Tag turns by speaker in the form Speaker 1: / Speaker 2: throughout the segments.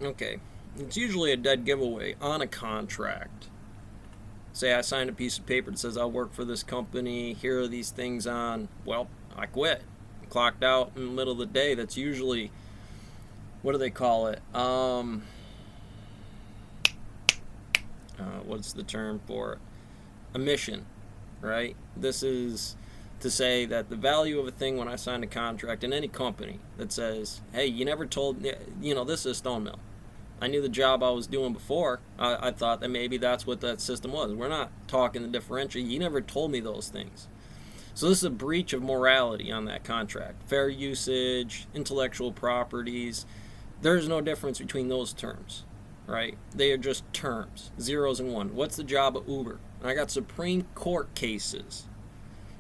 Speaker 1: Okay, it's usually a dead giveaway on a contract. Say I signed a piece of paper that says I'll work for this company, here are these things on. Well, I quit. Clocked out in the middle of the day. That's usually, what do they call it? What's the term for it? A mission, right? This is to say that the value of a thing when I signed a contract in any company that says, hey, you never told, this is a stone mill. I knew the job I was doing before. I thought that maybe that's what that system was. We're not talking the differential. You never told me those things. So this is a breach of morality on that contract. Fair usage, intellectual properties. There's no difference between those terms, right? They are just terms, zeros and one. What's the job of Uber? I got Supreme Court cases.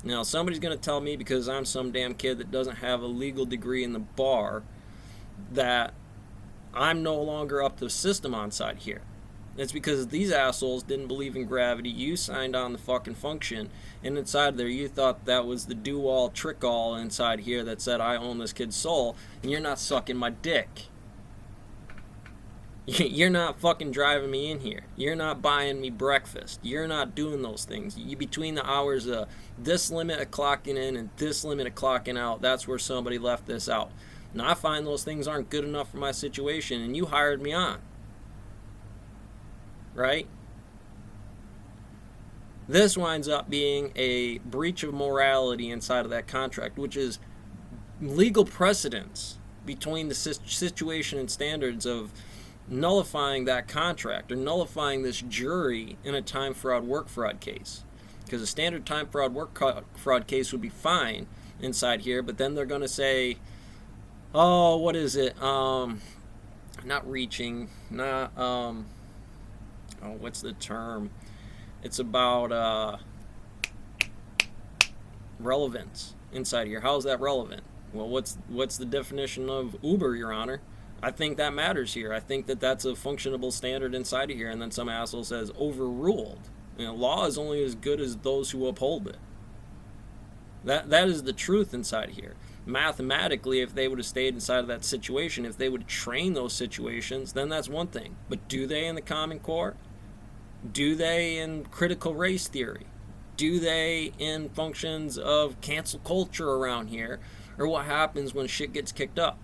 Speaker 1: Now, somebody's going to tell me because I'm some damn kid that doesn't have a legal degree in the bar that I'm no longer up to the system on side here. It's because these assholes didn't believe in gravity. You signed on the fucking function, and inside there you thought that was the do-all, trick-all inside here that said I own this kid's soul, and you're not sucking my dick. You're not fucking driving me in here. You're not buying me breakfast. You're not doing those things. You between the hours of this limit of clocking in and this limit of clocking out, that's where somebody left this out. Now I find those things aren't good enough for my situation, and you hired me on. Right? This winds up being a breach of morality inside of that contract, which is legal precedence between the situation and standards of nullifying that contract or nullifying this jury in a time fraud work fraud case. Because a standard time fraud work fraud case would be fine inside here, but then they're going to say, oh, what is it? Not reaching, not, what's the term? It's about relevance inside here. How is that relevant? Well, what's the definition of Uber, Your Honor? I think that matters here. I think that that's a functionable standard inside of here, and then some asshole says overruled. Law is only as good as those who uphold it. That is the truth inside here. Mathematically, if they would have stayed inside of that situation, if they would train those situations, then that's one thing. But do they in the Common Core? Do they in critical race theory? Do they in functions of cancel culture around here? Or what happens when shit gets kicked up?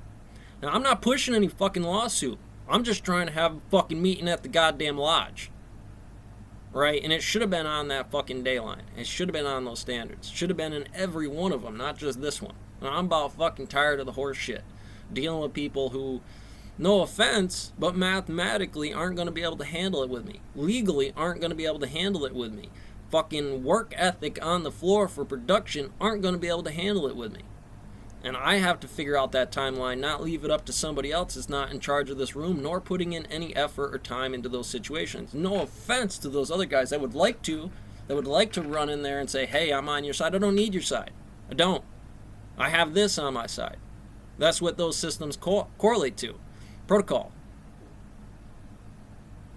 Speaker 1: Now, I'm not pushing any fucking lawsuit. I'm just trying to have a fucking meeting at the goddamn lodge. Right? And it should have been on that fucking dayline. It should have been on those standards. It should have been in every one of them, not just this one. And I'm about fucking tired of the horse shit. Dealing with people who, no offense, but mathematically aren't going to be able to handle it with me. Legally aren't going to be able to handle it with me. Fucking work ethic on the floor for production aren't going to be able to handle it with me. And I have to figure out that timeline, not leave it up to somebody else that's not in charge of this room, nor putting in any effort or time into those situations. No offense to those other guys that would like to run in there and say, hey, I'm on your side. I don't need your side. I don't. I have this on my side. That's what those systems correlate to. Protocol.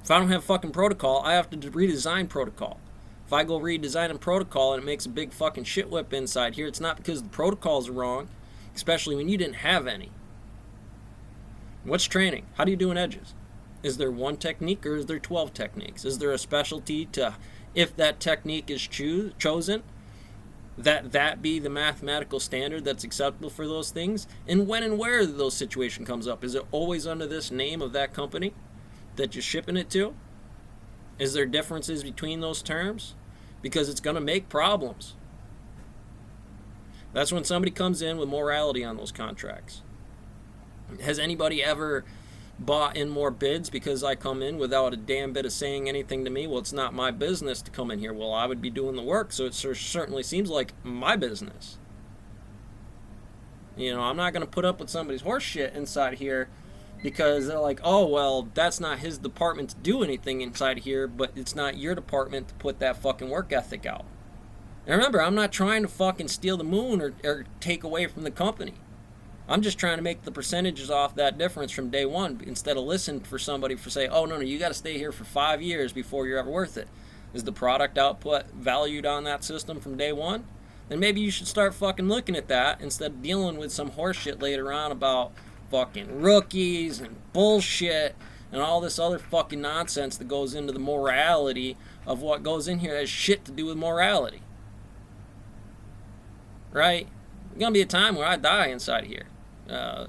Speaker 1: If I don't have fucking protocol, I have to redesign protocol. If I go redesigning protocol and it makes a big fucking shit whip inside here, it's not because the protocols are wrong, especially when you didn't have any. What's training? How do you do in edges? Is there one technique or is there 12 techniques? Is there a specialty to, if that technique is chosen, that be the mathematical standard that's acceptable for those things? And when and where those situation comes up, is it always under this name of that company that you're shipping it to? Is there differences between those terms? Because it's going to make problems. That's when somebody comes in with morality on those contracts. Has anybody ever bought in more bids because I come in without a damn bit of saying anything to me? Well, it's not my business to come in here. Well, I would be doing the work, so it certainly seems like my business. I'm not going to put up with somebody's horse shit inside here because they're like, oh, well, that's not his department to do anything inside here, but it's not your department to put that fucking work ethic out. And remember, I'm not trying to fucking steal the moon or take away from the company. I'm just trying to make the percentages off that difference from day one instead of listen for somebody for say, oh, no, you got to stay here for 5 years before you're ever worth it. Is the product output valued on that system from day one? Then maybe you should start fucking looking at that instead of dealing with some horse shit later on about, fucking rookies and bullshit and all this other fucking nonsense that goes into the morality of what goes in here that has shit to do with morality. Right? There's going to be a time where I die inside of here.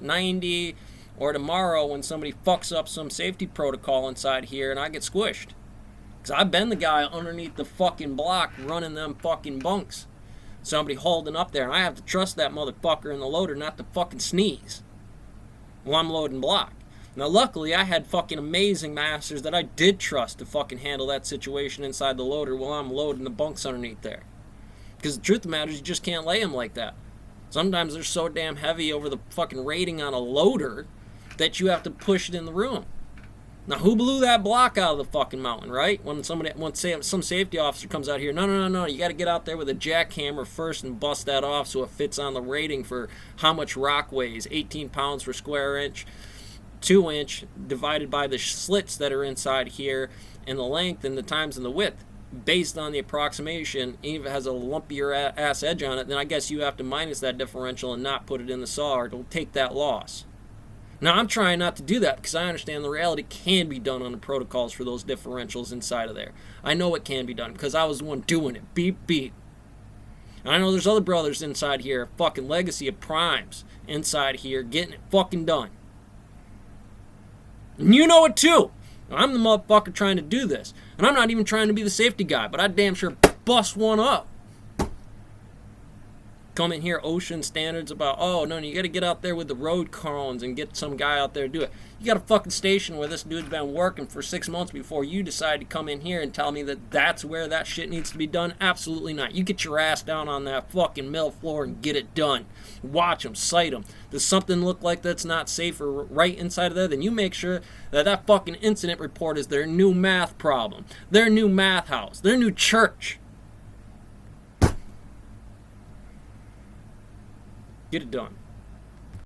Speaker 1: 90 or tomorrow when somebody fucks up some safety protocol inside here and I get squished. Because I've been the guy underneath the fucking block running them fucking bunks. Somebody holding up there and I have to trust that motherfucker in the loader not to fucking sneeze while I'm loading block. Now luckily I had fucking amazing masters that I did trust to fucking handle that situation inside the loader while I'm loading the bunks underneath there. Because the truth of the matter is you just can't lay them like that. Sometimes they're so damn heavy over the fucking rating on a loader that you have to push it in the room. Now, who blew that block out of the fucking mountain, right? When some safety officer comes out here, no, you got to get out there with a jackhammer first and bust that off so it fits on the rating for how much rock weighs, 18 pounds per square inch, 2 inch, divided by the slits that are inside here, and the length and the times and the width. Based on the approximation, even if it has a lumpier ass edge on it, then I guess you have to minus that differential and not put it in the saw or it'll take that loss. Now, I'm trying not to do that because I understand the reality can be done on the protocols for those differentials inside of there. I know it can be done because I was the one doing it. Beep, beep. And I know there's other brothers inside here, fucking legacy of primes inside here, getting it fucking done. And you know it too. I'm the motherfucker trying to do this. And I'm not even trying to be the safety guy, but I damn sure bust one up. Come in here, ocean standards about, oh, no, you got to get out there with the road cones and get some guy out there to do it. You got a fucking station where this dude's been working for 6 months before you decide to come in here and tell me that that's where that shit needs to be done? Absolutely not. You get your ass down on that fucking mill floor and get it done. Watch them, sight them. Does something look like that's not safe or right inside of there? Then you make sure that that fucking incident report is their new math problem, their new math house, their new church. Get it done.